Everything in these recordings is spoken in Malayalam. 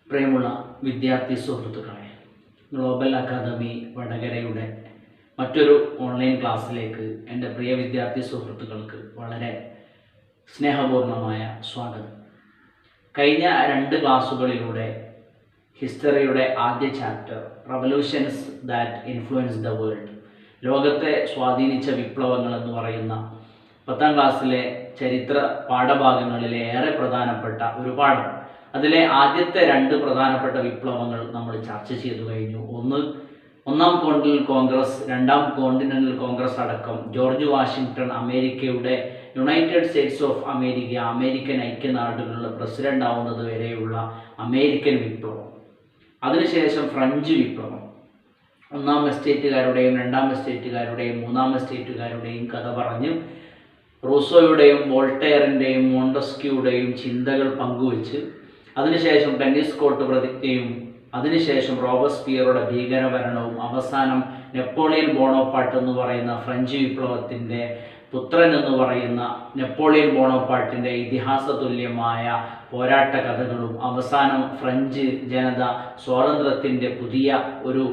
പ്രിയമുള്ള വിദ്യാർത്ഥി സുഹൃത്തുക്കളെ, ഗ്ലോബൽ അക്കാദമി വടകരയുടെ മറ്റൊരു ഓൺലൈൻ ക്ലാസ്സിലേക്ക് എൻ്റെ പ്രിയ വിദ്യാർത്ഥി സുഹൃത്തുക്കൾക്ക് വളരെ സ്നേഹപൂർണമായ സ്വാഗതം. കഴിഞ്ഞ 2 ക്ലാസ്സുകളിലൂടെ ഹിസ്റ്ററിയുടെ ആദ്യ chapter revolutions that influence the world, ലോകത്തെ സ്വാധീനിച്ച വിപ്ലവങ്ങൾ എന്ന് പറയുന്ന 10ാം ക്ലാസ്സിലെ ചരിത്ര പാഠഭാഗങ്ങളിലെ ഏറെ പ്രധാനപ്പെട്ട ഒരു പാഠം. അതിലെ ആദ്യത്തെ 2 പ്രധാനപ്പെട്ട വിപ്ലവങ്ങൾ നമ്മൾ ചർച്ച ചെയ്തു കഴിഞ്ഞു. ഒന്നാം കോണ്ടിനൽ കോൺഗ്രസ്, 2ാം കോണ്ടിനൽ കോൺഗ്രസ് അടക്കം ജോർജ് വാഷിങ്ടൺ അമേരിക്കയുടെ United States of America, American ഐക്യനാടുകളുടെ പ്രസിഡന്റ് ആവുന്നത് വരെയുള്ള അമേരിക്കൻ വിപ്ലവം. അതിനുശേഷം ഫ്രഞ്ച് വിപ്ലവം, 1ാം എസ്റ്റേറ്റുകാരുടെയും 2ാം എസ്റ്റേറ്റുകാരുടെയും 3ാം എസ്റ്റേറ്റുകാരുടെയും കഥ പറഞ്ഞ് റൂസോയുടെയും വോൾട്ടയറിൻ്റെയും മോണ്ടസ്ക്യൂയുടെയും ചിന്തകൾ പങ്കുവച്ച്, അതിനുശേഷം ടെന്നീസ് കോർട്ട് പ്രതിജ്ഞയും, അതിനുശേഷം റോബസ്പിയറുടെ ഭീകരഭരണവും, അവസാനം നെപ്പോളിയൻ ബോണോപ്പാർട്ട് എന്ന് പറയുന്ന ഫ്രഞ്ച് വിപ്ലവത്തിൻ്റെ പുത്രൻ എന്ന് പറയുന്ന നെപ്പോളിയൻ ബോണോപ്പാർട്ടിൻ്റെ ഇതിഹാസ തുല്യമായ പോരാട്ട കഥകളും, അവസാനം ഫ്രഞ്ച് ജനത സ്വാതന്ത്ര്യത്തിൻ്റെ പുതിയ ഒരു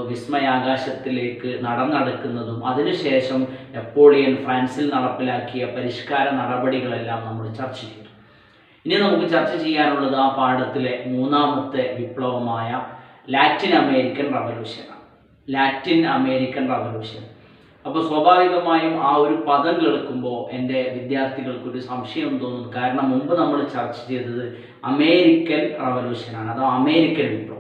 വിസ്മയാകാശത്തിലേക്ക് നടന്നടക്കുന്നതും, അതിനുശേഷം നെപ്പോളിയൻ ഫ്രാൻസിൽ നടപ്പിലാക്കിയ പരിഷ്കാര നടപടികളെല്ലാം നമ്മൾ ചർച്ച ചെയ്തു. ഇനി നമുക്ക് ചർച്ച ചെയ്യാനുള്ളത് ആ പാഠത്തിലെ 3ാമത്തെ വിപ്ലവമായ ലാറ്റിൻ അമേരിക്കൻ റവല്യൂഷനാണ്. Latin American revolution. അപ്പോൾ സ്വാഭാവികമായും ആ ഒരു പദം കേൾക്കുമ്പോൾ എൻ്റെ വിദ്യാർത്ഥികൾക്കൊരു സംശയം തോന്നും. കാരണം മുമ്പ് നമ്മൾ ചർച്ച ചെയ്തത് അമേരിക്കൻ റവല്യൂഷനാണ്, അതോ അമേരിക്കൻ വിപ്ലവം.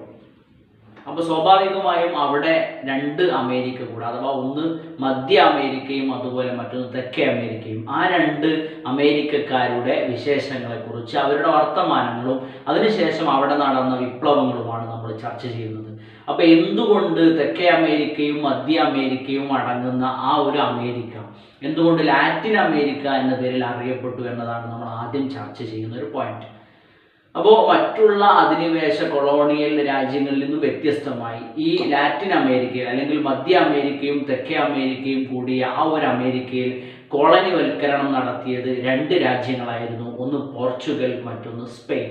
അപ്പോൾ സ്വാഭാവികമായും അവിടെ 2 അമേരിക്ക കൂടെ, അഥവാ ഒന്ന് മധ്യ അമേരിക്കയും അതുപോലെ മറ്റൊന്ന് തെക്കേ അമേരിക്കയും. ആ 2 അമേരിക്കക്കാരുടെ വിശേഷങ്ങളെക്കുറിച്ച്, അവരുടെ വർത്തമാനങ്ങളും അതിനുശേഷം അവിടെ നടന്ന വിപ്ലവങ്ങളുമാണ് നമ്മൾ ചർച്ച ചെയ്യുന്നത്. അപ്പോൾ എന്തുകൊണ്ട് തെക്കേ അമേരിക്കയും മധ്യ അമേരിക്കയും അടങ്ങുന്ന ആ ഒരു അമേരിക്ക എന്തുകൊണ്ട് ലാറ്റിൻ അമേരിക്ക എന്ന പേരിൽ അറിയപ്പെട്ടു എന്നതാണ് നമ്മൾ ആദ്യം ചർച്ച ചെയ്യുന്ന ഒരു പോയിന്റ്. അപ്പോൾ മറ്റുള്ള അധിനിവേശ കൊളോണിയൽ രാജ്യങ്ങളിൽ നിന്നും വ്യത്യസ്തമായി ഈ ലാറ്റിൻ അമേരിക്കയിൽ, അല്ലെങ്കിൽ മധ്യ അമേരിക്കയും തെക്കേ അമേരിക്കയും കൂടിയ ആ ഒരു അമേരിക്കയിൽ കോളനിവൽക്കരണം നടത്തിയത് 2 രാജ്യങ്ങളായിരുന്നു. ഒന്ന് പോർച്ചുഗൽ, മറ്റൊന്ന് സ്പെയിൻ.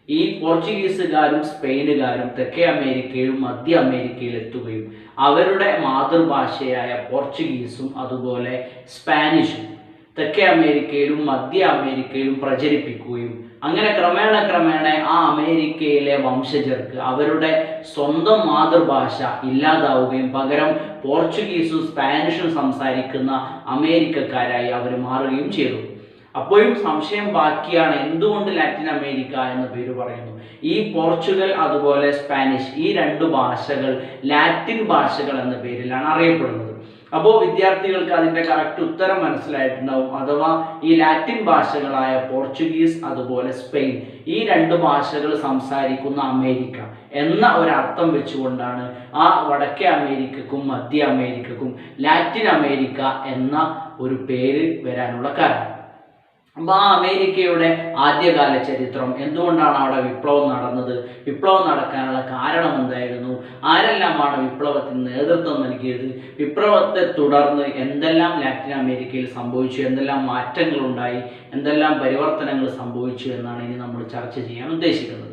ഈ പോർച്ചുഗീസുകാരും സ്പെയിനുകാരും തെക്കേ അമേരിക്കയിലും മധ്യ അമേരിക്കയിൽ എത്തുകയും അവരുടെ മാതൃഭാഷയായ പോർച്ചുഗീസും അതുപോലെ സ്പാനിഷും തെക്കേ അമേരിക്കയിലും മധ്യ അമേരിക്കയിലും പ്രചരിപ്പിക്കുകയും അങ്ങനെ ക്രമേണ ആ അമേരിക്കയിലെ വംശജർക്ക് അവരുടെ സ്വന്തം മാതൃഭാഷ ഇല്ലാതാവുകയും പകരം പോർച്ചുഗീസും സ്പാനിഷും സംസാരിക്കുന്ന അമേരിക്കക്കാരായി അവർ മാറുകയും ചെയ്തു. അപ്പോഴും സംശയം ബാക്കിയാണ്, എന്തുകൊണ്ട് ലാറ്റിൻ അമേരിക്ക എന്ന പേര് പറയുന്നു? ഈ പോർച്ചുഗൽ അതുപോലെ സ്പാനിഷ്, ഈ 2 ഭാഷകൾ ലാറ്റിൻ ഭാഷകൾ എന്ന പേരിലാണ് അറിയപ്പെടുന്നത്. അപ്പോൾ വിദ്യാർത്ഥികൾക്ക് അതിൻ്റെ കറക്റ്റ് ഉത്തരം മനസ്സിലായിട്ടുണ്ടാവും. അഥവാ ഈ ലാറ്റിൻ ഭാഷകളായ പോർച്ചുഗീസ് അതുപോലെ സ്പെയിൻ, ഈ 2 ഭാഷകൾ സംസാരിക്കുന്ന അമേരിക്ക എന്ന ഒരർത്ഥം വെച്ചുകൊണ്ടാണ് ആ വടക്കേ അമേരിക്കക്കും മധ്യ അമേരിക്കക്കും ലാറ്റിൻ അമേരിക്ക എന്ന ഒരു പേര് വരാനുള്ള കാരണം. അപ്പോൾ ആ അമേരിക്കയുടെ ആദ്യകാല ചരിത്രം, എന്തുകൊണ്ടാണ് അവിടെ വിപ്ലവം നടന്നത്, വിപ്ലവം നടക്കാനുള്ള കാരണം എന്തായിരുന്നു, ആരെല്ലാമാണ് വിപ്ലവത്തിന് നേതൃത്വം നൽകിയത്, വിപ്ലവത്തെ തുടർന്ന് എന്തെല്ലാം ലാറ്റിൻ അമേരിക്കയിൽ സംഭവിച്ചു, എന്തെല്ലാം മാറ്റങ്ങളുണ്ടായി, എന്തെല്ലാം പരിവർത്തനങ്ങൾ സംഭവിച്ചു എന്നാണ് ഇനി നമ്മൾ ചർച്ച ചെയ്യാൻ ഉദ്ദേശിക്കുന്നത്.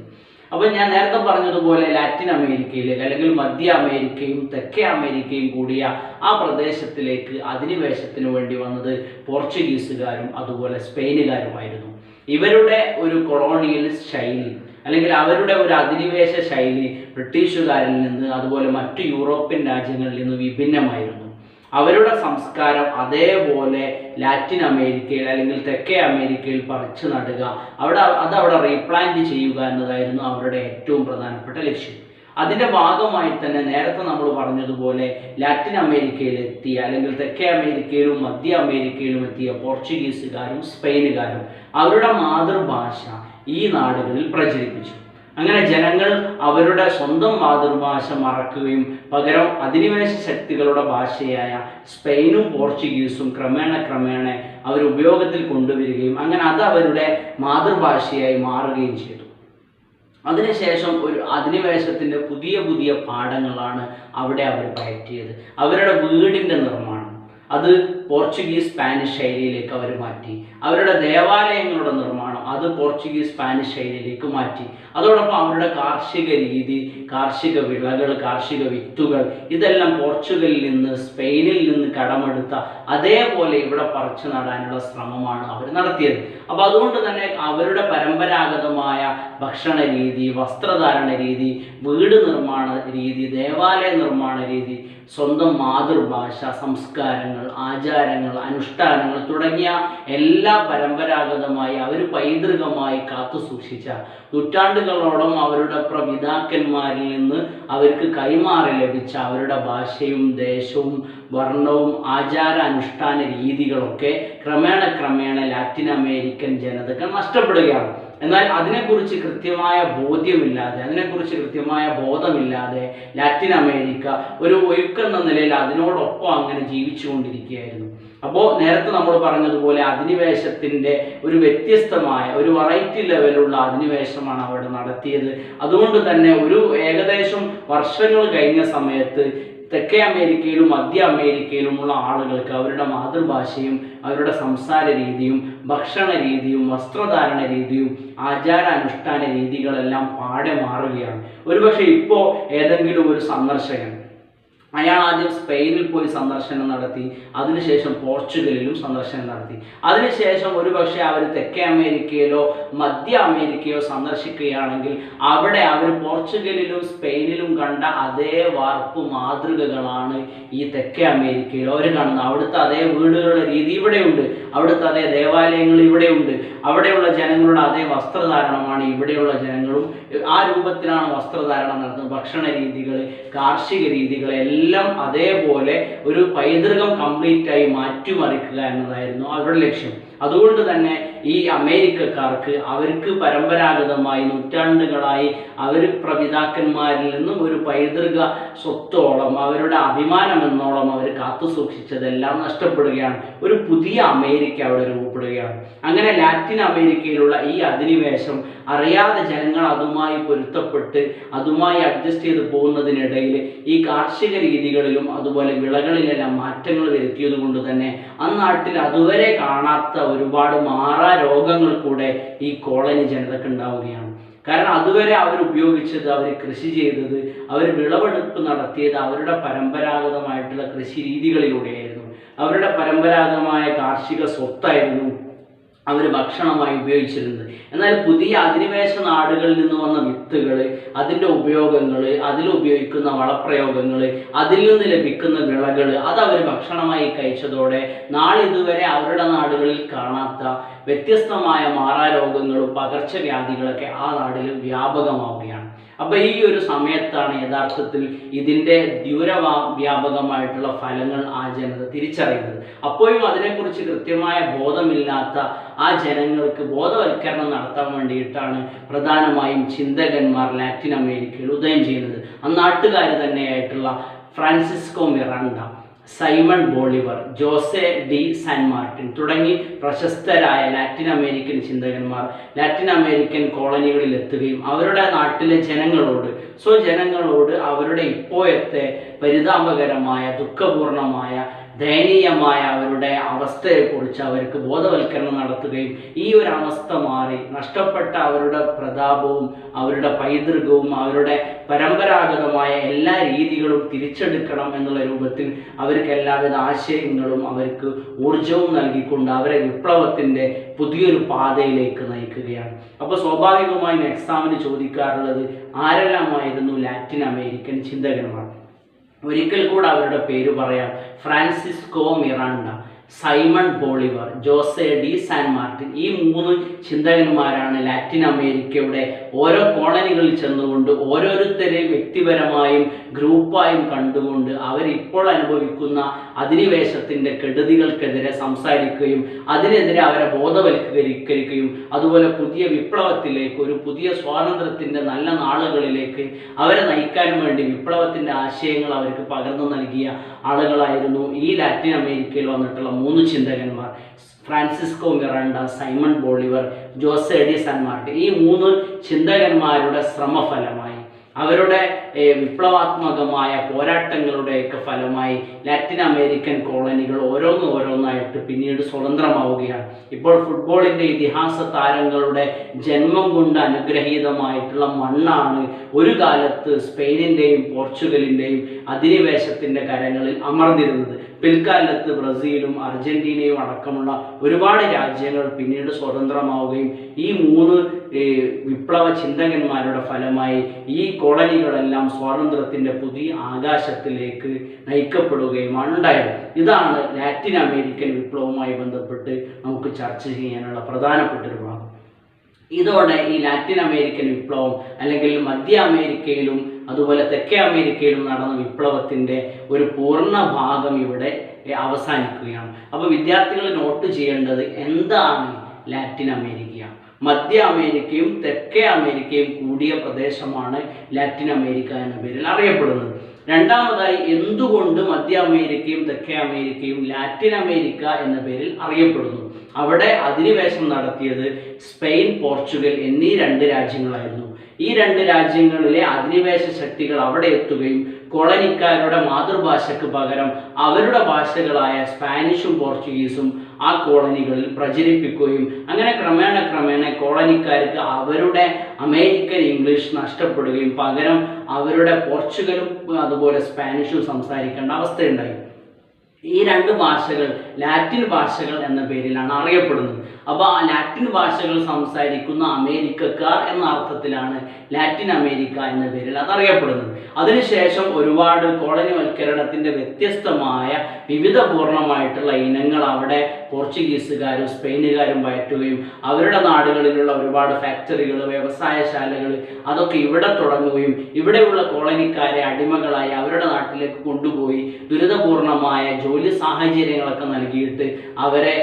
അപ്പോൾ ഞാൻ നേരത്തെ പറഞ്ഞതുപോലെ ലാറ്റിൻ അമേരിക്കയിലേക്ക്, അല്ലെങ്കിൽ മധ്യ അമേരിക്കയും തെക്കേ അമേരിക്കയും കൂടിയ ആ പ്രദേശത്തിലേക്ക് അധിനിവേശത്തിന് വേണ്ടി വന്നത് പോർച്ചുഗീസുകാരും അതുപോലെ സ്പെയിനുകാരുമായിരുന്നു. ഇവരുടെ ഒരു കൊളോണിയൽ ശൈലി, അല്ലെങ്കിൽ അവരുടെ ഒരു അധിനിവേശ ശൈലി ബ്രിട്ടീഷുകാരിൽ നിന്ന് അതുപോലെ മറ്റു യൂറോപ്യൻ രാജ്യങ്ങളിൽ നിന്ന് വിഭിന്നമായിരുന്നു. അവരുടെ സംസ്കാരം അതേപോലെ ലാറ്റിൻ അമേരിക്കയിൽ അല്ലെങ്കിൽ തെക്കേ അമേരിക്കയിൽ പറിച്ചു നടുക, അവിടെ റീപ്ലാന്റ് ചെയ്യുക എന്നതായിരുന്നു അവരുടെ ഏറ്റവും പ്രധാനപ്പെട്ട ലക്ഷ്യം. അതിൻ്റെ ഭാഗമായി തന്നെ നേരത്തെ നമ്മൾ പറഞ്ഞതുപോലെ ലാറ്റിൻ അമേരിക്കയിൽ എത്തിയ, അല്ലെങ്കിൽ തെക്കേ അമേരിക്കയിലും മധ്യ അമേരിക്കയിലും എത്തിയ പോർച്ചുഗീസുകാരും സ്പെയിനുകാരും അവരുടെ മാതൃഭാഷ ഈ നാടുകളിൽ പ്രചരിപ്പിച്ചു. അങ്ങനെ ജനങ്ങൾ അവരുടെ സ്വന്തം മാതൃഭാഷ മറക്കുകയും പകരം അധിനിവേശ ശക്തികളുടെ ഭാഷയായ സ്പെയിനും പോർച്ചുഗീസും ക്രമേണ അവർ ഉപയോഗത്തിൽ കൊണ്ടുവരികയും അങ്ങനെ അത് അവരുടെ മാതൃഭാഷയായി മാറുകയും ചെയ്തു. അതിനുശേഷം ഒരു അധിനിവേശത്തിൻ്റെ പുതിയ പാഠങ്ങളാണ് അവിടെ അവർ പയറ്റിയത്. അവരുടെ വീടിൻ്റെ നിർമ്മാണം, അത് പോർച്ചുഗീസ് സ്പാനിഷ് ശൈലിയിലേക്ക് അവർ മാറ്റി. അവരുടെ ദേവാലയങ്ങളുടെ നിർമ്മാണം അത് പോർച്ചുഗീസ് സ്പാനിഷ് ശൈലിയിലേക്ക് മാറ്റി. അതോടൊപ്പം അവരുടെ കാർഷിക രീതി, കാർഷിക വിളകൾ, കാർഷിക വിത്തുകൾ ഇതെല്ലാം പോർച്ചുഗലിൽ നിന്ന്, സ്പെയിനിൽ നിന്ന് കടമെടുത്ത അതേപോലെ ഇവിടെ പറിച്ചു നടാനുള്ള ശ്രമമാണ് അവർ നടത്തിയത്. അപ്പോൾ അതുകൊണ്ട് തന്നെ അവരുടെ പരമ്പരാഗതമായ ഭക്ഷണ രീതി, വസ്ത്രധാരണ രീതി, വീട് നിർമ്മാണ രീതി, ദേവാലയ നിർമ്മാണ രീതി, സ്വന്തം മാതൃഭാഷ, സംസ്കാരങ്ങൾ, ആചാരങ്ങൾ, അനുഷ്ഠാനങ്ങൾ തുടങ്ങിയ എല്ലാ പരമ്പരാഗതമായി അവർ പൈതൃകമായി കാത്തു സൂക്ഷിച്ച, നൂറ്റാണ്ടുകളോളം അവരുടെ പിതാക്കന്മാരിൽ നിന്ന് അവർക്ക് കൈമാറി ലഭിച്ച അവരുടെ ഭാഷയും ദേശവും വർണ്ണവും ആചാരാനുഷ്ഠാന രീതികളൊക്കെ ക്രമേണ ലാറ്റിൻ അമേരിക്കൻ ജനതകൾ നഷ്ടപ്പെടുകയാണ്. എന്നാൽ അതിനെക്കുറിച്ച് കൃത്യമായ ബോധ്യമില്ലാതെ, അതിനെക്കുറിച്ച് കൃത്യമായ ബോധമില്ലാതെ ലാറ്റിൻ അമേരിക്ക ഒരു ഒഴുക്കെന്ന നിലയിൽ അതിനോടൊപ്പം അങ്ങനെ ജീവിച്ചുകൊണ്ടിരിക്കുകയായിരുന്നു. അപ്പോൾ നേരത്തെ നമ്മൾ പറഞ്ഞതുപോലെ അധിനിവേശത്തിൻ്റെ ഒരു വ്യത്യസ്തമായ ഒരു വെറൈറ്റി ലെവലുള്ള അധിനിവേശമാണ് അവിടെ നടത്തിയത്. അതുകൊണ്ട് തന്നെ ഒരു ഏകദേശം വർഷങ്ങൾ കഴിഞ്ഞ സമയത്ത് തെക്കേ അമേരിക്കയിലും മധ്യ അമേരിക്കയിലുമുള്ള ആളുകൾക്ക് അവരുടെ മാതൃഭാഷയും അവരുടെ സംസാര രീതിയും ഭക്ഷണ രീതിയും വസ്ത്രധാരണ രീതിയും ആചാരാനുഷ്ഠാന രീതികളെല്ലാം പാടെ മാറുകയാണ്. ഒരുപക്ഷെ ഇപ്പോൾ ഏതെങ്കിലും ഒരു സന്ദർശകൻ അയാൾ ആദ്യം സ്പെയിനിൽ പോയി സന്ദർശനം നടത്തി, അതിനുശേഷം പോർച്ചുഗലിലും സന്ദർശനം നടത്തി, അതിനുശേഷം ഒരുപക്ഷെ അവർ തെക്കേ അമേരിക്കയിലോ മധ്യ അമേരിക്കയോ സന്ദർശിക്കുകയാണെങ്കിൽ അവിടെ അവർ പോർച്ചുഗലിലും സ്പെയിനിലും കണ്ട അതേ വാർപ്പ് മാതൃകകളാണ് ഈ തെക്കേ അമേരിക്കയിലും അവർ കാണുന്നത്. അവിടുത്തെ അതേ വീടുകളുടെ രീതി ഇവിടെയുണ്ട്, അവിടുത്തെ അതേ ദേവാലയങ്ങൾ ഇവിടെയുണ്ട്, അവിടെയുള്ള ജനങ്ങളുടെ അതേ വസ്ത്രധാരണമാണ് ഇവിടെയുള്ള ജനങ്ങളും ആ രൂപത്തിലാണ് വസ്ത്രധാരണം നടത്തുന്നത്. ഭക്ഷണ രീതികൾ, കാർഷിക രീതികൾ എല്ലാം അതേപോലെ ഒരു പൈതൃകം കംപ്ലീറ്റായി മാറ്റിമറിക്കുക എന്നതായിരുന്നു അവരുടെ ലക്ഷ്യം. അതുകൊണ്ട് തന്നെ ഈ അമേരിക്കക്കാർക്ക് അവർക്ക് പരമ്പരാഗതമായി നൂറ്റാണ്ടുകളായി അവർ പിതാക്കന്മാരിൽ നിന്നും ഒരു പൈതൃക സ്വത്തോളം അവരുടെ അഭിമാനം എന്നോളം അവർ കാത്തു സൂക്ഷിച്ചതെല്ലാം നഷ്ടപ്പെടുകയാണ്. ഒരു പുതിയ അമേരിക്ക അവിടെ രൂപപ്പെടുകയാണ്. അങ്ങനെ ലാറ്റിൻ അമേരിക്കയിലുള്ള ഈ അധിനിവേശം അറിയാതെ ജനങ്ങൾ അതുമായി പൊരുത്തപ്പെട്ട് അതുമായി അഡ്ജസ്റ്റ് ചെയ്ത് പോകുന്നതിനിടയിൽ ഈ കാർഷിക രീതികളിലും അതുപോലെ വിളകളിലെല്ലാം മാറ്റങ്ങൾ വരുത്തിയത് കൊണ്ട് തന്നെ ആ നാട്ടിൽ അതുവരെ കാണാത്ത ഒരുപാട് രോഗങ്ങൾ കൂടെ ഈ കോളനി ജനതക്ക് ഉണ്ടാവുകയാണ്. കാരണം അതുവരെ അവർ ഉപയോഗിച്ചത്, അവർ കൃഷി ചെയ്തത്, അവർ വിളവെടുപ്പ് നടത്തിയത് അവരുടെ പരമ്പരാഗതമായിട്ടുള്ള കൃഷി രീതികളിലൂടെയായിരുന്നു. അവരുടെ പരമ്പരാഗതമായ കാർഷിക സ്വത്തായിരുന്നു അവർ ഭക്ഷണമായി ഉപയോഗിച്ചിരുന്നത്. എന്നാൽ പുതിയ അധിനിവേശ നാടുകളിൽ നിന്ന് വന്ന വിത്തുകൾ, അതിൻ്റെ ഉപയോഗങ്ങൾ, അതിലുപയോഗിക്കുന്ന വളപ്രയോഗങ്ങൾ, അതിൽ നിന്ന് ലഭിക്കുന്ന വിളകൾ അതവർ ഭക്ഷണമായി കഴിച്ചതോടെ നാളിതുവരെ അവരുടെ നാടുകളിൽ കാണാത്ത വ്യത്യസ്തമായ മാറാരോഗങ്ങളും പകർച്ചവ്യാധികളൊക്കെ ആ നാട്ടിൽ വ്യാപകമാവുകയാണ്. അപ്പോൾ ഈ ഒരു സമയത്താണ് യഥാർത്ഥത്തിൽ ഇതിൻ്റെ വ്യാപകമായിട്ടുള്ള ഫലങ്ങൾ ആ ജനത തിരിച്ചറിയുന്നത്. അപ്പോഴും അതിനെക്കുറിച്ച് കൃത്യമായ ബോധമില്ലാത്ത ആ ജനങ്ങൾക്ക് ബോധവൽക്കരണം നടത്താൻ വേണ്ടിയിട്ടാണ് പ്രധാനമായും ചിന്തകന്മാർ ലാറ്റിൻ അമേരിക്കയിൽ ഉദയം ചെയ്യുന്നത്. ആ നാട്ടുകാർ തന്നെയായിട്ടുള്ള Francisco Miranda, Simon Bolivar, Jose de San Martin തുടങ്ങി പ്രശസ്തരായ ലാറ്റിൻ അമേരിക്കൻ ചിന്തകന്മാർ ലാറ്റിൻ അമേരിക്കൻ കോളനികളിൽ എത്തുകയും അവരുടെ നാട്ടിലെ ജനങ്ങളോട് അവരുടെ ഇപ്പോഴത്തെ പരിതാപകരമായ ദുഃഖപൂർണമായ ദയനീയമായ അവരുടെ അവസ്ഥയെക്കുറിച്ച് അവർക്ക് ബോധവൽക്കരണം നടത്തുകയും ഈ ഒരു അവസ്ഥ മാറി നഷ്ടപ്പെട്ട അവരുടെ പ്രതാപവും അവരുടെ പൈതൃകവും അവരുടെ പരമ്പരാഗതമായ എല്ലാ രീതികളും തിരിച്ചെടുക്കണം എന്നുള്ള രൂപത്തിൽ അവർക്ക് എല്ലാവിധ ആശയങ്ങളും അവർക്ക് ഊർജവും നൽകിക്കൊണ്ട് അവരെ വിപ്ലവത്തിൻ്റെ പുതിയൊരു പാതയിലേക്ക് നയിക്കുകയാണ്. അപ്പോൾ സ്വാഭാവികമായും എക്സാമിന് ചോദിക്കാറുള്ളത് ആരെല്ലാമായിരുന്നു ലാറ്റിൻ അമേരിക്കൻ ചിന്തകന്മാർ? ഒരിക്കൽ കൂടെ അവരുടെ പേര് പറയാം. Francisco Miranda, Simon Bolivar, Jose de San Martin. ഈ 3 ചിന്തകന്മാരാണ് ലാറ്റിൻ അമേരിക്കയുടെ ഓരോ കോളനികളിൽ ചെന്നുകൊണ്ട് ഓരോരുത്തരെയും വ്യക്തിപരമായും ഗ്രൂപ്പായും കണ്ടുകൊണ്ട് അവരിപ്പോൾ അനുഭവിക്കുന്ന അധിനിവേശത്തിൻ്റെ കെടുതികൾക്കെതിരെ സംസാരിക്കുകയും അതിനെതിരെ അവരെ ബോധവൽക്കരിക്കുകയും അതുപോലെ പുതിയ വിപ്ലവത്തിലേക്ക്, ഒരു പുതിയ സ്വാതന്ത്ര്യത്തിൻ്റെ നല്ല നാളുകളിലേക്ക് അവരെ നയിക്കാൻ വേണ്ടി വിപ്ലവത്തിൻ്റെ ആശയങ്ങൾ അവർക്ക് പകർന്നു നൽകിയ ആളുകളായിരുന്നു ഈ ലാറ്റിൻ അമേരിക്കയിൽ വന്നിട്ടുള്ള 3 ചിന്തകന്മാർ. Francisco Miranda, Simon Bolivar, Jose de San Martin. ഈ 3 ചിന്തകന്മാരുടെ ശ്രമഫലമായി അവരുടെ വിപ്ലവാത്മകമായ പോരാട്ടങ്ങളുടെയൊക്കെ ഫലമായി ലാറ്റിൻ അമേരിക്കൻ കോളനികൾ ഓരോന്നായിട്ട് പിന്നീട് സ്വതന്ത്രമാവുകയാണ്. ഇപ്പോൾ ഫുട്ബോളിൻ്റെ ഇതിഹാസ താരങ്ങളുടെ ജന്മം കൊണ്ട് അനുഗ്രഹീതമായിട്ടുള്ള മണ്ണാണ് ഒരു കാലത്ത് സ്പെയിനിൻ്റെയും പോർച്ചുഗലിൻ്റെയും അധിനിവേശത്തിൻ്റെ കരങ്ങളിൽ അമർന്നിരുന്നത്. പിൽക്കാലത്ത് ബ്രസീലും അർജന്റീനയും അടക്കമുള്ള ഒരുപാട് രാജ്യങ്ങൾ പിന്നീട് സ്വതന്ത്രമാവുകയും ഈ 3 വിപ്ലവ ചിന്തകന്മാരുടെ ഫലമായി ഈ കോളനികളെല്ലാം സ്വാതന്ത്ര്യത്തിൻ്റെ പുതിയ ആകാശത്തിലേക്ക് നയിക്കപ്പെടുകയുമാണ് ഉണ്ടായത്. ഇതാണ് ലാറ്റിൻ അമേരിക്കൻ വിപ്ലവവുമായി ബന്ധപ്പെട്ട് നമുക്ക് ചർച്ച ചെയ്യാനുള്ള പ്രധാനപ്പെട്ട ഒരു ഭാഗം. ഇതോടെ ഈ ലാറ്റിൻ അമേരിക്കൻ വിപ്ലവം അല്ലെങ്കിൽ മധ്യ അമേരിക്കയിലും അതുപോലെ തെക്കേ അമേരിക്കയിലും നടന്ന വിപ്ലവത്തിൻ്റെ ഒരു പൂർണ്ണ ഭാഗം ഇവിടെ അവസാനിക്കുകയാണ്. അപ്പോൾ വിദ്യാർത്ഥികൾ നോട്ട് ചെയ്യേണ്ടത് എന്താണ് ലാറ്റിൻ അമേരിക്ക? മധ്യ അമേരിക്കയും തെക്കേ അമേരിക്കയും കൂടിയ പ്രദേശമാണ് ലാറ്റിൻ അമേരിക്ക എന്ന പേരിൽ അറിയപ്പെടുന്നത്. രണ്ടാമതായി, എന്തുകൊണ്ട് മധ്യ അമേരിക്കയും തെക്കേ അമേരിക്കയും ലാറ്റിൻ അമേരിക്ക എന്ന പേരിൽ അറിയപ്പെടുന്നു? അവിടെ അധിനിവേശം നടത്തിയത് സ്പെയിൻ, പോർച്ചുഗൽ എന്നീ 2 രാജ്യങ്ങളായിരുന്നു. ഈ 2 രാജ്യങ്ങളിലെ അധിനിവേശ ശക്തികൾ അവിടെ എത്തുകയും കോളനിക്കാരുടെ മാതൃഭാഷയ്ക്ക് പകരം അവരുടെ ഭാഷകളായ സ്പാനിഷും പോർച്ചുഗീസും ആ കോളനികളിൽ പ്രചരിപ്പിക്കുകയും അങ്ങനെ ക്രമേണ കോളനിക്കാർക്ക് അവരുടെ അമേരിക്കൻ ഇംഗ്ലീഷ് നഷ്ടപ്പെടുകയും പകരം അവരുടെ പോർച്ചുഗലും അതുപോലെ സ്പാനിഷും സംസാരിക്കേണ്ട അവസ്ഥയുണ്ടായി. ഈ 2 ഭാഷകൾ ലാറ്റിൻ ഭാഷകൾ എന്ന പേരിലാണ് അറിയപ്പെടുന്നത്. അപ്പോൾ ആ ലാറ്റിൻ ഭാഷകൾ സംസാരിക്കുന്ന അമേരിക്കക്കാർ എന്ന അർത്ഥത്തിലാണ് ലാറ്റിൻ അമേരിക്ക എന്ന പേരിൽ അതറിയപ്പെടുന്നത്. അതിനുശേഷം ഒരുപാട് കോളനിവൽക്കരണത്തിൻ്റെ വ്യത്യസ്തമായ വിവിധപൂർണമായിട്ടുള്ള ഇനങ്ങൾ അവിടെ പോർച്ചുഗീസുകാരും സ്പെയിനുകാരും പയറ്റുകയും അവരുടെ നാടുകളിലുള്ള ഒരുപാട് ഫാക്ടറികൾ, വ്യവസായശാലകൾ അതൊക്കെ ഇവിടെ തുടങ്ങുകയും ഇവിടെയുള്ള കോളനിക്കാരെ അടിമകളായി അവരുടെ നാട്ടിലേക്ക് കൊണ്ടുപോയി ദുരിതപൂർണമായ ജോലി സാഹചര്യങ്ങളൊക്കെ നൽകിയിട്ട് അവരെ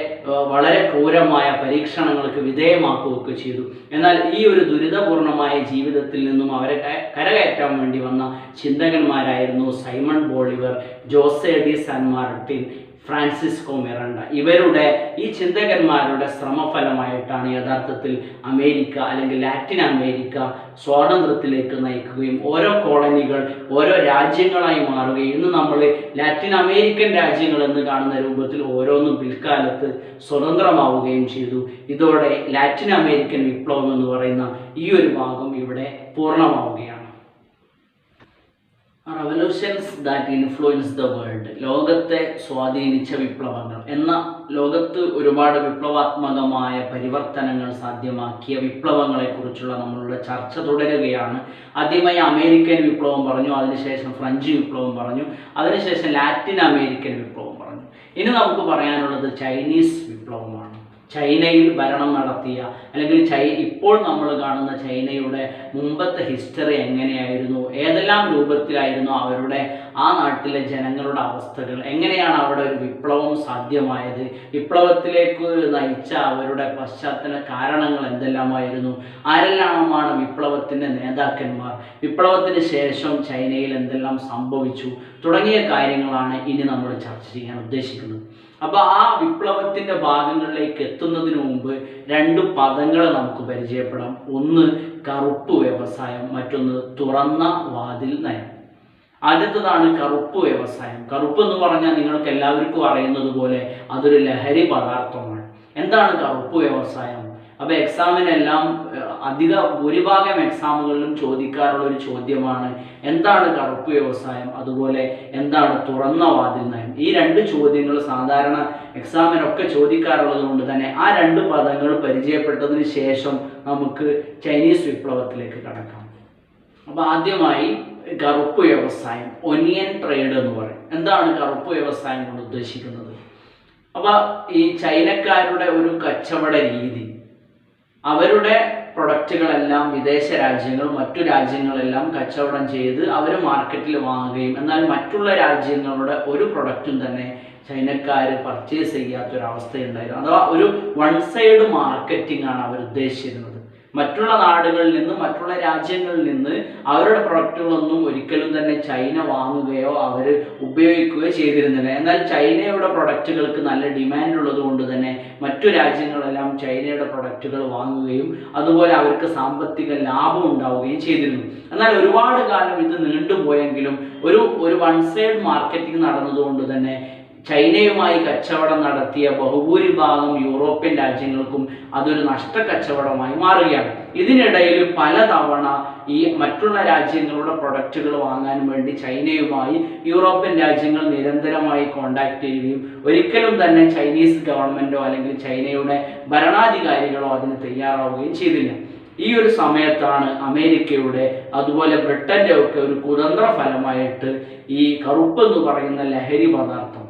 വളരെ ക്രൂരമായ പരീക്ഷണങ്ങൾക്ക് വിധേയമാക്കുകയൊക്കെ ചെയ്തു. എന്നാൽ ഈ ഒരു ദുരിതപൂർണമായ ജീവിതത്തിൽ നിന്നും അവരെ കരകയറ്റാൻ വേണ്ടി വന്ന ചിന്തകന്മാരായിരുന്നു Simon Bolivar, Jose de San Martin, Francisco Miranda. ഇവരുടെ ഈ ചിന്തകന്മാരുടെ ശ്രമഫലമായിട്ടാണ് യഥാർത്ഥത്തിൽ അമേരിക്ക അല്ലെങ്കിൽ ലാറ്റിൻ അമേരിക്ക സ്വാതന്ത്ര്യത്തിലേക്ക് നയിക്കുകയും ഓരോ കോളനികൾ ഓരോ രാജ്യങ്ങളായി മാറുകയും ഇന്ന് നമ്മൾ ലാറ്റിൻ അമേരിക്കൻ രാജ്യങ്ങൾ എന്ന് കാണുന്ന രൂപത്തിൽ ഓരോന്നും പിൽക്കാലത്ത് സ്വതന്ത്രമാവുകയും ചെയ്തു. ഇതോടെ ലാറ്റിൻ അമേരിക്കൻ വിപ്ലവം എന്ന് പറയുന്ന ഈ ഒരു ഭാഗം ഇവിടെ പൂർണ്ണമാവുകയാണ്. Revolutions that influence the world, ലോകത്തെ സ്വാധീനിച്ച വിപ്ലവങ്ങൾ എന്ന ലോകത്ത് ഒരുപാട് വിപ്ലവാത്മകമായ പരിവർത്തനങ്ങൾ സാധ്യമാക്കിയ വിപ്ലവങ്ങളെക്കുറിച്ചുള്ള നമ്മളുടെ ചർച്ച തുടരുകയാണ്. ആദ്യമായി അമേരിക്കൻ വിപ്ലവം പറഞ്ഞു, അതിനുശേഷം ഫ്രഞ്ച് വിപ്ലവം പറഞ്ഞു, അതിനുശേഷം ലാറ്റിൻ അമേരിക്കൻ വിപ്ലവം പറഞ്ഞു. ഇനി നമുക്ക് പറയാനുള്ളത് ചൈനീസ് വിപ്ലവമാണ്. ചൈനയിൽ ഭരണം നടത്തിയ അല്ലെങ്കിൽ ഇപ്പോൾ നമ്മൾ കാണുന്ന ചൈനയുടെ മുമ്പത്തെ ഹിസ്റ്ററി എങ്ങനെയായിരുന്നു, ഏതെല്ലാം രൂപത്തിലായിരുന്നു അവരുടെ ആ നാട്ടിലെ ജനങ്ങളുടെ അവസ്ഥകൾ, എങ്ങനെയാണ് അവിടെ ഒരു വിപ്ലവം സാധ്യമായത്, വിപ്ലവത്തിലേക്ക് നയിച്ച അവരുടെ പശ്ചാത്തല കാരണങ്ങൾ എന്തെല്ലാമായിരുന്നു, ആരെല്ലാമാണ് വിപ്ലവത്തിൻ്റെ നേതാക്കന്മാർ, വിപ്ലവത്തിന് ശേഷം ചൈനയിൽ എന്തെല്ലാം സംഭവിച്ചു തുടങ്ങിയ കാര്യങ്ങളാണ് ഇനി നമ്മൾ ചർച്ച ചെയ്യാൻ ഉദ്ദേശിക്കുന്നത്. അപ്പോൾ ആ വിപ്ലവത്തിൻ്റെ ഭാഗങ്ങളിലേക്ക് എത്തുന്നതിന് മുമ്പ് 2 പദങ്ങൾ നമുക്ക് പരിചയപ്പെടാം. ഒന്ന് കറുപ്പ് വ്യവസായം, മറ്റൊന്ന് തുറന്ന വാതിൽ നയം. ആദ്യത്തേതാണ് കറുപ്പ് വ്യവസായം. കറുപ്പ് എന്ന് പറഞ്ഞാൽ നിങ്ങൾക്ക് എല്ലാവർക്കും അറിയുന്നത് പോലെ അതൊരു ലഹരി പദാർത്ഥമാണ്. എന്താണ് കറുപ്പ് വ്യവസായം? അപ്പോൾ എക്സാമിനെല്ലാം ഭൂരിഭാഗം എക്സാമുകളിലും ചോദിക്കാറുള്ള ഒരു ചോദ്യമാണ് എന്താണ് കറുപ്പ് വ്യവസായം, അതുപോലെ എന്താണ് തുറന്ന വാതിൽ നയം. ഈ 2 ചോദ്യങ്ങൾ സാധാരണ എക്സാമിനൊക്കെ ചോദിക്കാറുള്ളത് കൊണ്ട് തന്നെ ആ 2 പദങ്ങൾ പരിചയപ്പെട്ടതിന് ശേഷം നമുക്ക് ചൈനീസ് വിപ്ലവത്തിലേക്ക് കടക്കാം. അപ്പോൾ ആദ്യമായി കറുപ്പ് വ്യവസായം, ഒനിയൻ ട്രേഡ് എന്ന് പറയും. എന്താണ് കറുപ്പ് വ്യവസായം കൊണ്ട് ഉദ്ദേശിക്കുന്നത്? അപ്പോൾ ഈ ചൈനക്കാരുടെ ഒരു കച്ചവട രീതി, അവരുടെ പ്രൊഡക്റ്റുകളെല്ലാം വിദേശ രാജ്യങ്ങൾ മറ്റു രാജ്യങ്ങളെല്ലാം കച്ചവടം ചെയ്ത് അവർ മാർക്കറ്റിൽ വാങ്ങുകയും എന്നാൽ മറ്റുള്ള രാജ്യങ്ങളുടെ ഒരു പ്രൊഡക്റ്റും തന്നെ ചൈനക്കാർ പർച്ചേസ് ചെയ്യാത്തൊരവസ്ഥയുണ്ടായിരുന്നു. അഥവാ ഒരു 1 സൈഡ് മാർക്കറ്റിംഗ് ആണ് അവർ ഉദ്ദേശിച്ചിരുന്നത്. മറ്റുള്ള നാടുകളിൽ നിന്ന്, മറ്റുള്ള രാജ്യങ്ങളിൽ നിന്ന് അവരുടെ പ്രൊഡക്റ്റുകളൊന്നും ഒരിക്കലും തന്നെ ചൈന വാങ്ങുകയോ അവർ ഉപയോഗിക്കുകയോ ചെയ്തിരുന്നില്ല. എന്നാൽ ചൈനയുടെ പ്രൊഡക്റ്റുകൾക്ക് നല്ല ഡിമാൻഡ് ഉള്ളത് കൊണ്ട് തന്നെ മറ്റു രാജ്യങ്ങളെല്ലാം ചൈനയുടെ പ്രൊഡക്റ്റുകൾ വാങ്ങുകയും അതുപോലെ അവർക്ക് സാമ്പത്തിക ലാഭം ഉണ്ടാവുകയും ചെയ്തിരുന്നു. എന്നാൽ ഒരുപാട് കാലം ഇത് നീണ്ടുപോയെങ്കിലും ഒരു വൺ സൈഡ് മാർക്കറ്റിംഗ് നടന്നതുകൊണ്ട് തന്നെ ചൈനയുമായി കച്ചവടം നടത്തിയ ബഹുഭൂരിഭാഗം യൂറോപ്യൻ രാജ്യങ്ങൾക്കും അതൊരു നഷ്ടക്കച്ചവടമായി മാറുകയാണ്. ഇതിനിടയിൽ പലതവണ ഈ മറ്റുള്ള രാജ്യങ്ങളുടെ പ്രൊഡക്റ്റുകൾ വാങ്ങാൻ വേണ്ടി ചൈനയുമായി യൂറോപ്യൻ രാജ്യങ്ങൾ നിരന്തരമായി കോണ്ടാക്ട് ചെയ്യുകയും ഒരിക്കലും തന്നെ ചൈനീസ് ഗവൺമെൻറ്റോ അല്ലെങ്കിൽ ചൈനയുടെ ഭരണാധികാരികളോ അതിന് തയ്യാറാവുകയും ചെയ്തില്ല. ഈ ഒരു സമയത്താണ് അമേരിക്കയുടെ അതുപോലെ ബ്രിട്ടൻ്റെ ഒക്കെ ഒരു കുതന്ത്ര ഫലമായിട്ട് ഈ കറുപ്പ് എന്ന് പറയുന്ന ലഹരി പദാർത്ഥം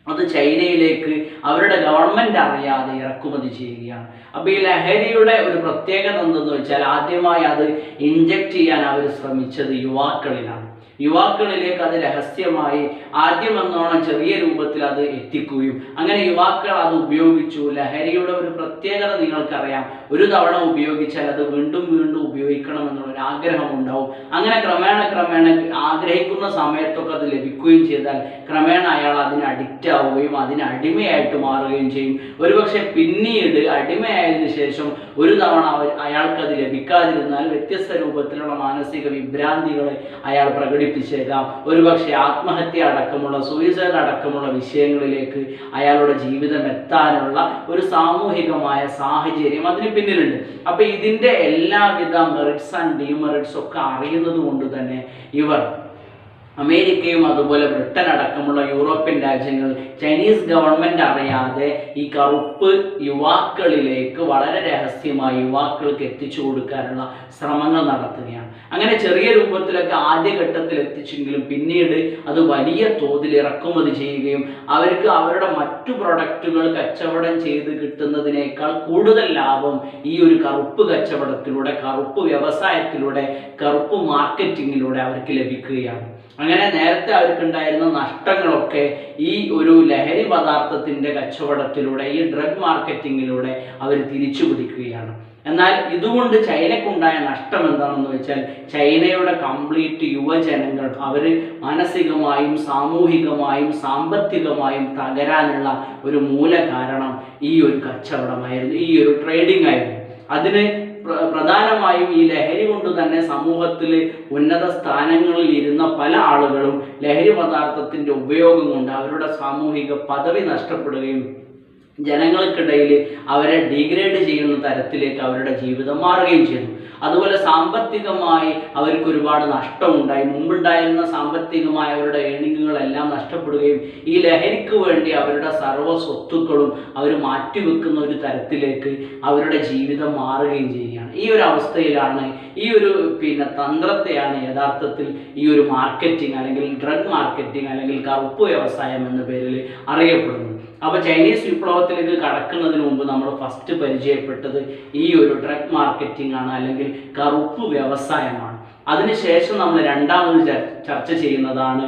അത് ചൈനയിലേക്ക് അവരുടെ ഗവൺമെൻറ് അറിയാതെ ഇറക്കുമതി ചെയ്യുകയാണ്. അപ്പോൾ ഈ ലഹരിയുടെ ഒരു പ്രത്യേകത എന്തെന്ന് വെച്ചാൽ ആദ്യമായി അത് ഇൻജക്റ്റ് ചെയ്യാൻ അവർ ശ്രമിച്ചത് യുവാക്കളിലാണ്. യുവാക്കളിലേക്ക് അത് രഹസ്യമായി ആദ്യം എന്നോണം ചെറിയ രൂപത്തിൽ അത് എത്തിക്കുകയും അങ്ങനെ യുവാക്കൾ അത് ഉപയോഗിച്ചു. ലഹരിയുടെ ഒരു പ്രത്യേകത നിങ്ങൾക്കറിയാം, ഒരു തവണ ഉപയോഗിച്ചാൽ അത് വീണ്ടും വീണ്ടും ഉപയോഗിക്കണം എന്നുള്ളൊരു ആഗ്രഹം ഉണ്ടാവും. അങ്ങനെ ക്രമേണ ആഗ്രഹിക്കുന്ന സമയത്തൊക്കെ അത് ലഭിക്കുകയും ചെയ്താൽ ക്രമേണ അയാൾ അതിന് അഡിക്റ്റ് ആവുകയും അതിന് അടിമയായിട്ട് മാറുകയും ചെയ്യും. ഒരുപക്ഷെ പിന്നീട് അടിമയായതിനു ശേഷം ഒരു തവണ അയാൾക്കത് ലഭിക്കാതിരുന്നാൽ വ്യത്യസ്ത രൂപത്തിലുള്ള മാനസിക വിഭ്രാന്തികൾ അയാൾ പ്രകടിപ്പിച്ചേക്കാം. ഒരുപക്ഷെ ആത്മഹത്യ അടക്കമുള്ള സൂയിസൈഡ് അടക്കമുള്ള വിഷയങ്ങളിലേക്ക് അയാളുടെ ജീവിതം എത്താനുള്ള ഒരു സാമൂഹികമായ സാഹചര്യം അതിന് പിന്നിലുണ്ട്. അപ്പൊ ഇതിന്റെ എല്ലാവിധ മെറിറ്റ്സ് ആൻഡ് ഡിമെറിറ്റ്സ് ഒക്കെ അറിയുന്നത് കൊണ്ട് തന്നെ ഇവർ അമേരിക്കയും അതുപോലെ ബ്രിട്ടൻ അടക്കമുള്ള യൂറോപ്യൻ രാജ്യങ്ങൾ ചൈനീസ് ഗവൺമെൻറ് അറിയാതെ ഈ കറുപ്പ് യുവാക്കളിലേക്ക് വളരെ രഹസ്യമായി യുവാക്കൾക്ക് എത്തിച്ചു കൊടുക്കാനുള്ള ശ്രമങ്ങൾ നടത്തുകയാണ്. അങ്ങനെ ചെറിയ രൂപത്തിലൊക്കെ ആദ്യഘട്ടത്തിൽ എത്തിച്ചെങ്കിലും പിന്നീട് അത് വലിയ തോതിൽ ഇറക്കുമതി ചെയ്യുകയും അവർക്ക് അവരുടെ മറ്റു പ്രൊഡക്റ്റുകൾ കച്ചവടം ചെയ്ത് കിട്ടുന്നതിനേക്കാൾ കൂടുതൽ ലാഭം ഈ ഒരു കറുപ്പ് കച്ചവടത്തിലൂടെ, കറുപ്പ് വ്യവസായത്തിലൂടെ, കറുപ്പ് മാർക്കറ്റിങ്ങിലൂടെ അവർക്ക് ലഭിക്കുകയാണ്. അങ്ങനെ നേരത്തെ അവർക്കുണ്ടായിരുന്ന നഷ്ടങ്ങളൊക്കെ ഈ ഒരു ലഹരി പദാർത്ഥത്തിൻ്റെ കച്ചവടത്തിലൂടെ, ഈ ഡ്രഗ് മാർക്കറ്റിങ്ങിലൂടെ അവർ തിരിച്ചു പിടിക്കുകയാണ്. എന്നാൽ ഇതുകൊണ്ട് ചൈനക്കുണ്ടായ നഷ്ടം എന്താണെന്ന് വെച്ചാൽ ചൈനയുടെ കംപ്ലീറ്റ് യുവജനങ്ങൾ അവർ മാനസികമായും സാമൂഹികമായും സാമ്പത്തികമായും തകരാനുള്ള ഒരു മൂല കാരണം ഈ ഒരു കച്ചവടമായിരുന്നു, ഈ ഒരു ട്രേഡിംഗ് ആയിരുന്നു. അതിന് പ്രധാനമായും ഈ ലഹരി കൊണ്ട് തന്നെ സമൂഹത്തിൽ ഉന്നത സ്ഥാനങ്ങളിൽ ഇരുന്ന പല ആളുകളും ലഹരി പദാർത്ഥത്തിൻ്റെ ഉപയോഗം കൊണ്ട് അവരുടെ സാമൂഹിക പദവി നഷ്ടപ്പെടുകയും ജനങ്ങൾക്കിടയിൽ അവരെ ഡീഗ്രേഡ് ചെയ്യുന്ന തരത്തിലേക്ക് അവരുടെ ജീവിതം മാറുകയും ചെയ്തു. അതുപോലെ സാമ്പത്തികമായി അവർക്ക് ഒരുപാട് നഷ്ടമുണ്ടായി. മുമ്പുണ്ടായിരുന്ന സാമ്പത്തികമായ അവരുടെ ഏണിങ്ങുകളെല്ലാം നഷ്ടപ്പെടുകയും ഈ ലഹരിക്ക് വേണ്ടി അവരുടെ സർവ്വ സ്വത്തുക്കളും അവർ മാറ്റിവെക്കുന്ന ഒരു തരത്തിലേക്ക് അവരുടെ ജീവിതം മാറുകയും ചെയ്യുകയാണ്. ഈ ഒരു അവസ്ഥയിലാണ് ഈ ഒരു തന്ത്രത്തെയാണ് യഥാർത്ഥത്തിൽ ഈ ഒരു മാർക്കറ്റിംഗ് അല്ലെങ്കിൽ ഡ്രഗ് മാർക്കറ്റിംഗ് അല്ലെങ്കിൽ കറുപ്പ് വ്യവസായം എന്ന പേരിൽ അറിയപ്പെടുന്നത്. അപ്പോൾ ചൈനീസ് വിപ്ലവത്തിലേക്ക് കടക്കുന്നതിന് മുമ്പ് നമ്മൾ ഫസ്റ്റ് പരിചയപ്പെട്ടത് ഈ ഒരു ഡ്രഗ് മാർക്കറ്റിംഗ് ആണ്, അല്ലെങ്കിൽ കറുപ്പ് വ്യവസായമാണ്. അതിനുശേഷം നമ്മൾ രണ്ടാമത് ചർച്ച ചെയ്യുന്നതാണ്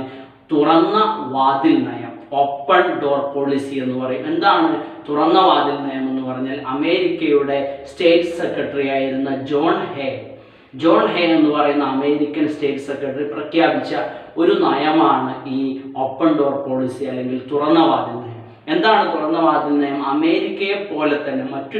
തുറന്ന വാതിൽ നയം, ഓപ്പൺ ഡോർ പോളിസി എന്ന് പറയും. എന്താണ് തുറന്ന വാതിൽ നയം എന്ന് പറഞ്ഞാൽ അമേരിക്കയുടെ സ്റ്റേറ്റ് സെക്രട്ടറി ആയിരുന്ന ജോൺ ഹേ എന്ന് പറയുന്ന അമേരിക്കൻ സ്റ്റേറ്റ് സെക്രട്ടറി പ്രഖ്യാപിച്ച ഒരു നയമാണ് ഈ ഓപ്പൺ ഡോർ പോളിസി അല്ലെങ്കിൽ തുറന്ന വാതിൽ നയം. എന്താണ് തുറന്ന വാതിൽ നയം? അമേരിക്കയെ പോലെ തന്നെ മറ്റു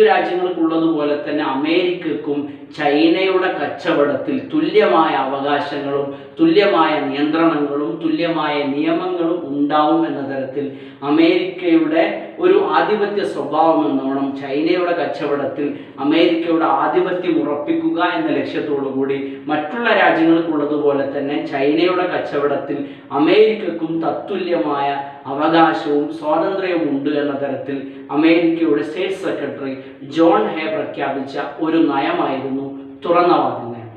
രാജ്യങ്ങൾക്കുള്ളതുപോലെ തന്നെ അമേരിക്കക്കും ചൈനയുടെ കച്ചവടത്തിൽ തുല്യമായ അവകാശങ്ങളും തുല്യമായ നിയന്ത്രണങ്ങളും തുല്യമായ നിയമങ്ങളും ഉണ്ടാവും എന്ന തരത്തിൽ അമേരിക്കയുടെ ഒരു ആധിപത്യ സ്വഭാവം എന്നോണം ചൈനയുടെ കച്ചവടത്തിൽ അമേരിക്കയുടെ ആധിപത്യം ഉറപ്പിക്കുക എന്ന ലക്ഷ്യത്തോടു കൂടി മറ്റുള്ള രാജ്യങ്ങൾക്കുള്ളതുപോലെ തന്നെ ചൈനയുടെ കച്ചവടത്തിൽ അമേരിക്കക്കും തത്തുല്യമായ അവകാശവും സ്വാതന്ത്ര്യവും ഉണ്ട് എന്ന തരത്തിൽ അമേരിക്കയുടെ സ്റ്റേറ്റ് സെക്രട്ടറി ജോൺ ഹേ പ്രഖ്യാപിച്ച ഒരു നയമായിരുന്നു തുറന്ന വാതിൽ നയം.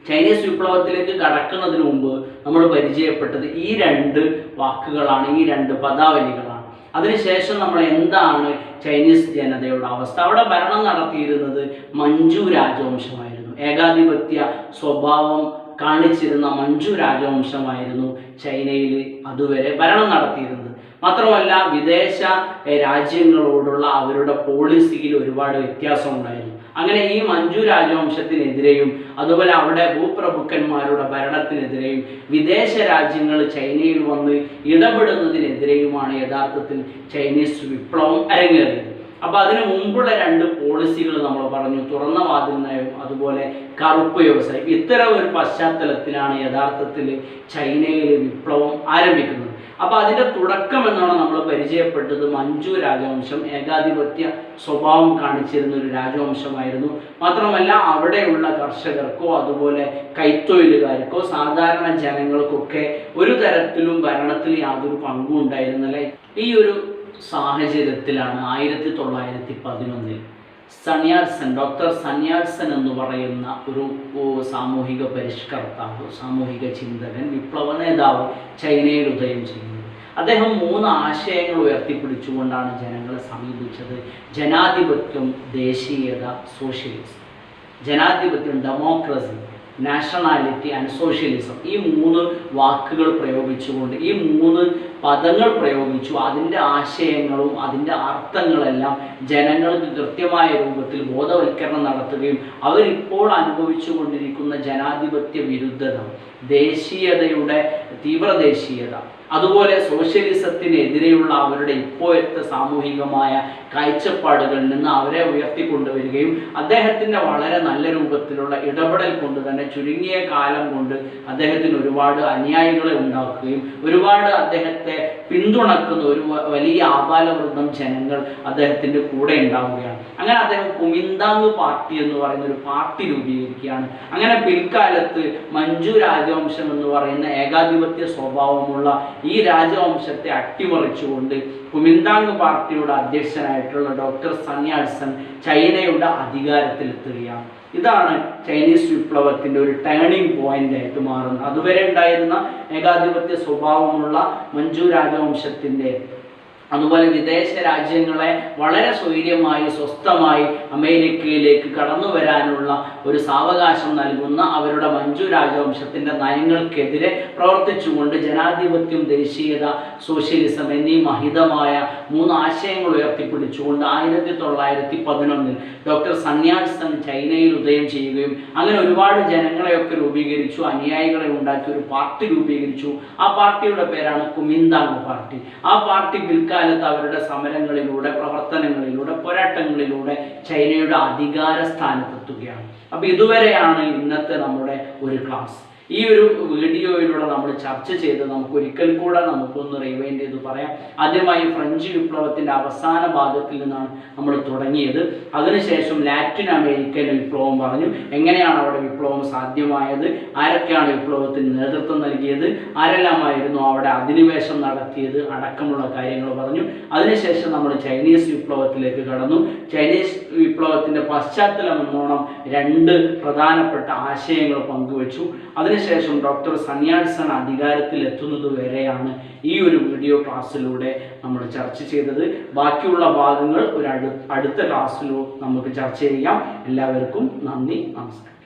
ചൈനീസ് വിപ്ലവത്തിലേക്ക് കടക്കുന്നതിന് മുമ്പ് നമ്മൾ പരിചയപ്പെട്ടത് ഈ രണ്ട് വാക്കുകളാണ്, ഈ രണ്ട് പദാവലികളാണ്. അതിനുശേഷം നമ്മൾ എന്താണ് ചൈനീസ് ജനതയുടെ അവസ്ഥ? അവിടെ ഭരണം നടത്തിയിരുന്നത് മഞ്ചു രാജവംശമായിരുന്നു. ഏകാധിപത്യ സ്വഭാവം കാണിച്ചിരുന്ന മഞ്ജു രാജവംശമായിരുന്നു ചൈനയിൽ അതുവരെ ഭരണം നടത്തിയിരുന്നത്. മാത്രമല്ല വിദേശ രാജ്യങ്ങളോടുള്ള അവരുടെ പോളിസിയിൽ ഒരുപാട് വ്യത്യാസം ഉണ്ടായിരുന്നു. അങ്ങനെ ഈ മഞ്ജു രാജവംശത്തിനെതിരെയും അതുപോലെ അവിടെ ഭൂപ്രഭുക്കന്മാരുടെ ഭരണത്തിനെതിരെയും വിദേശ രാജ്യങ്ങൾ ചൈനയിൽ വന്ന് ഇടപെടുന്നതിനെതിരെയുമാണ് യഥാർത്ഥത്തിൽ ചൈനീസ് വിപ്ലവം അരങ്ങേറിയത്. അപ്പോൾ അതിനു മുമ്പുള്ള 2 പോളിസികൾ നമ്മൾ പറഞ്ഞു, തുറന്ന വാതിൽ നയം അതുപോലെ കറുപ്പ് വ്യവസായം. ഇത്തരം ഒരു പശ്ചാത്തലത്തിലാണ് യഥാർത്ഥത്തിൽ ചൈനയിലെ വിപ്ലവം ആരംഭിക്കുന്നത്. അപ്പോൾ അതിൻ്റെ തുടക്കം എന്നാണ് നമ്മൾ പരിചയപ്പെട്ടത് മഞ്ജു രാജവംശം ഏകാധിപത്യ സ്വഭാവം കാണിച്ചിരുന്ന ഒരു രാജവംശമായിരുന്നു. മാത്രമല്ല അവിടെയുള്ള കർഷകർക്കോ അതുപോലെ കൈത്തൊഴിലുകാർക്കോ സാധാരണ ജനങ്ങൾക്കൊക്കെ ഒരു തരത്തിലും ഭരണത്തിൽ യാതൊരു പങ്കും ഉണ്ടായിരുന്നില്ല. ഈ ഒരു സാഹചര്യത്തിലാണ് 1911 ഡോക്ടർ സന്യാട്സൻ എന്ന് പറയുന്ന ഒരു സാമൂഹിക പരിഷ്കർത്താവ്, സാമൂഹിക ചിന്തകൻ, വിപ്ലവ നേതാവ് ചൈനയിൽ ഉദയം ചെയ്യുന്നത്. അദ്ദേഹം 3 ആശയങ്ങൾ ഉയർത്തിപ്പിടിച്ചുകൊണ്ടാണ് ജനങ്ങളെ സമീപിച്ചത്. ജനാധിപത്യം, ദേശീയത, സോഷ്യലിസം. ജനാധിപത്യം, ഡെമോക്രസി, നാഷണാലിറ്റി ആൻഡ് സോഷ്യലിസം. ഈ 3 വാക്കുകൾ പ്രയോഗിച്ചുകൊണ്ട്, ഈ 3 പദങ്ങൾ പ്രയോഗിച്ചു. അതിൻ്റെ ആശയങ്ങളും അതിൻ്റെ അർത്ഥങ്ങളെല്ലാം ജനങ്ങൾക്ക് കൃത്യമായ രൂപത്തിൽ ബോധവൽക്കരണം നടത്തുകയും അവരിപ്പോൾ അനുഭവിച്ചു കൊണ്ടിരിക്കുന്ന ജനാധിപത്യ വിരുദ്ധത, ദേശീയതയുടെ തീവ്രദേശീയത, അതുപോലെ സോഷ്യലിസത്തിനെതിരെയുള്ള അവരുടെ ഇപ്പോഴത്തെ സാമൂഹികമായ കാഴ്ചപ്പാടുകളിൽ നിന്ന് അവരെ ഉയർത്തിക്കൊണ്ടുവരികയും അദ്ദേഹത്തിൻ്റെ വളരെ നല്ല രൂപത്തിലുള്ള ഇടപെടൽ കൊണ്ട് തന്നെ ചുരുങ്ങിയ കാലം കൊണ്ട് അദ്ദേഹത്തിന് ഒരുപാട് അനുയായികളെ ഉണ്ടാക്കുകയും ഒരുപാട് അദ്ദേഹത്തെ പിന്തുണക്കുന്ന ഒരു വലിയ ആബാലവൃന്ദം ജനങ്ങൾ അദ്ദേഹത്തിൻ്റെ കൂടെ ഉണ്ടാവുകയാണ്. അങ്ങനെ അദ്ദേഹം കുമിന്താങ് പാർട്ടി എന്ന് പറയുന്ന ഒരു പാർട്ടി രൂപീകരിക്കുകയാണ്. അങ്ങനെ പിൽക്കാലത്ത് മഞ്ജു രാജവംശം എന്ന് പറയുന്ന ഏകാധിപത്യ സ്വഭാവമുള്ള ഈ രാജവംശത്തെ അട്ടിമറിച്ചുകൊണ്ട് കുമിന്താങ് പാർട്ടിയുടെ അധ്യക്ഷനായിട്ടുള്ള ഡോക്ടർ സന്യാട്സൻ ചൈനയുടെ അധികാരത്തിലെത്തുകയാണ്. ഇതാണ് ചൈനീസ് വിപ്ലവത്തിൻ്റെ ഒരു ടേണിംഗ് പോയിന്റ് ആയിട്ട് മാറുന്നത്. അതുവരെ ഉണ്ടായിരുന്ന ഏകാധിപത്യ സ്വഭാവമുള്ള മഞ്ജു രാജവംശത്തിൻ്റെ അതുപോലെ വിദേശ രാജ്യങ്ങളെ വളരെ സ്വൈര്യമായി സ്വസ്ഥമായി അമേരിക്കയിലേക്ക് കടന്നു വരാനുള്ള ഒരു സാവകാശം നൽകുന്ന അവരുടെ മഞ്ജു രാജവംശത്തിൻ്റെ നയങ്ങൾക്കെതിരെ പ്രവർത്തിച്ചുകൊണ്ട് ജനാധിപത്യം, ദേശീയത, സോഷ്യലിസം എന്നീ മഹിതമായ 3 ആശയങ്ങൾ ഉയർത്തിപ്പിടിച്ചുകൊണ്ട് 1911 ഡോക്ടർ സന്യാട്സൻ ചൈനയിൽ ഉദയം ചെയ്യുകയും അങ്ങനെ ഒരുപാട് ജനങ്ങളെയൊക്കെ രൂപീകരിച്ചു, അനുയായികളെ ഉണ്ടാക്കി ഒരു പാർട്ടി രൂപീകരിച്ചു. ആ പാർട്ടിയുടെ പേരാണ് കുമിന്താങ് പാർട്ടി. ആ പാർട്ടി പിൽക്കാലത്ത് അവരുടെ സമരങ്ങളിലൂടെ, പ്രവർത്തനങ്ങളിലൂടെ, പോരാട്ടങ്ങളിലൂടെ ചൈനയുടെ അധികാര സ്ഥാനത്തെത്തുകയാണ്. അപ്പോൾ ഇതുവരെയാണ് ഇന്നത്തെ നമ്മുടെ ഒരു ക്ലാസ്. ഈ ഒരു വീഡിയോയിലൂടെ നമ്മൾ ചർച്ച ചെയ്ത് നമുക്ക് ഒരിക്കൽ കൂടെ നമുക്കൊന്ന് റിവൈൻഡ് ചെയ്ത് പറയാം. ആദ്യമായി ഫ്രഞ്ച് വിപ്ലവത്തിൻ്റെ അവസാന ഭാഗത്തിൽ നിന്നാണ് നമ്മൾ തുടങ്ങിയത്. അതിനുശേഷം ലാറ്റിൻ അമേരിക്കൻ വിപ്ലവം പറഞ്ഞു, എങ്ങനെയാണ് അവിടെ വിപ്ലവം സാധ്യമായത്, ആരൊക്കെയാണ് വിപ്ലവത്തിന് നേതൃത്വം നൽകിയത്, ആരെല്ലാമായിരുന്നു അവിടെ അധിനിവേശം നടത്തിയത് അടക്കമുള്ള കാര്യങ്ങൾ പറഞ്ഞു. അതിനുശേഷം നമ്മൾ ചൈനീസ് വിപ്ലവത്തിലേക്ക് കടന്നു. ചൈനീസ് വിപ്ലവത്തിൻ്റെ പശ്ചാത്തലം എന്നോണം 2 പ്രധാനപ്പെട്ട ആശയങ്ങൾ പങ്കുവച്ചു. അതിനുശേഷം ഡോക്ടർ സന്യാട്സൻ അധികാരത്തിൽ എത്തുന്നത് വരെയാണ് ഈ ഒരു വീഡിയോ ക്ലാസ്സിലൂടെ നമ്മൾ ചർച്ച ചെയ്തത്. ബാക്കിയുള്ള ഭാഗങ്ങൾ അടുത്ത ക്ലാസ്സിലൂടെ നമുക്ക് ചർച്ച ചെയ്യാം. എല്ലാവർക്കും നന്ദി, നമസ്കാരം.